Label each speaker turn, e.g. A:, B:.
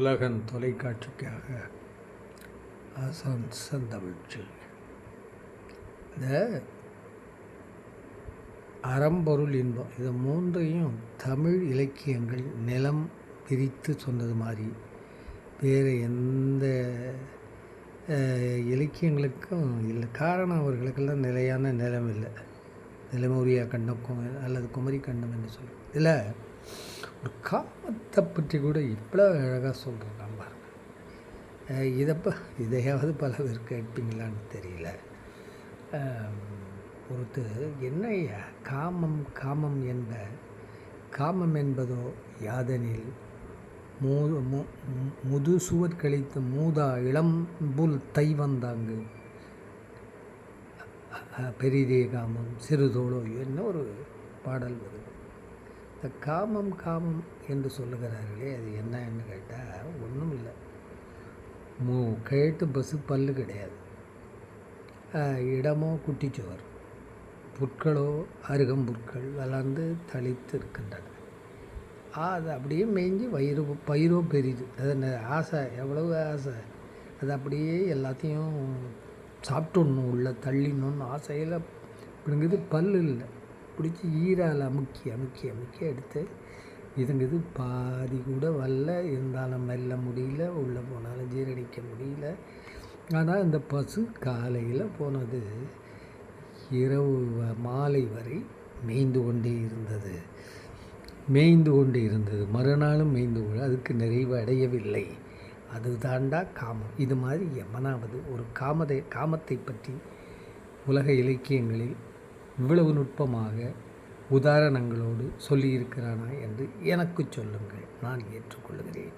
A: உலகன் தொலைக்காட்சிக்காக ஆசான் செந்தமிழ்ச்சி. இந்த அறம்பொருள் இன்பம் இது மூன்றையும் தமிழ் இலக்கியங்கள் நிலம் பிரித்து சொன்னது மாதிரி வேறு எந்த இலக்கியங்களுக்கும் இல்லை. காரணம் அவர்களுக்கெல்லாம் நிலையான நிலம் இல்லை. நிலமுறியா கண்டம் அல்லது குமரி கண்டம் என்று சொல்லும். இதில் ஒரு காமத்தை பற்றி கூட இவ்வளோ அழகாக சொல்கிறேன் பாருங்கள். இதையாவது பல பேர் கேட்பீங்களான்னு தெரியல. ஒருத்தர் என்னையா காமம் காமம் என்பதோ யாதனில் முது சுவர் கழித்து மூதா இளம்புல் தை வந்தாங்கு பெரிதே காமம் சிறுதோளோ என்ன ஒரு பாடல் வருது. இந்த காமம் என்று சொல்லுகிறார்களே அது என்னன்னு கேட்டால் ஒன்றும் இல்லை. கேட்டு பஸ்ஸு பல்லு கிடையாது, இடமோ குட்டிச்சுவர், புற்களோ அருகம்புற்கள் வளர்ந்து தளித்து இருக்கின்றன. அது அப்படியே மேய்ஞ்சி பயிரோ பெரிது. அது ஆசை, எவ்வளவு ஆசை, அது அப்படியே எல்லாத்தையும் சாப்பிட்டுடணும், உள்ள தள்ளிடணும்னு ஆசையில் பிடுங்குது. பல்லு இல்லை, பிடிச்சி ஈரால் அமுக்கி எடுத்து இதுங்குது. பாதி கூட வரல, இருந்தாலும் மெல்ல முடியல, உள்ளே போனாலும் ஜீரணிக்க முடியல. ஆனால் இந்த பசு காலையில் போனது இரவு மாலை வரை மேய்ந்து கொண்டே இருந்தது. மறுநாளும் அதுக்கு நிறைவு அடையவில்லை. அது தாண்டா காமம். இது மாதிரி எவனாவது ஒரு காமத்தை பற்றி உலக இலக்கியங்களில் இவ்வளவு நுட்பமாக உதாரணங்களோடு சொல்லியிருக்கிறானா என்று எனக்கு சொல்லுங்கள், நான் ஏற்றுக்கொள்கிறேன்.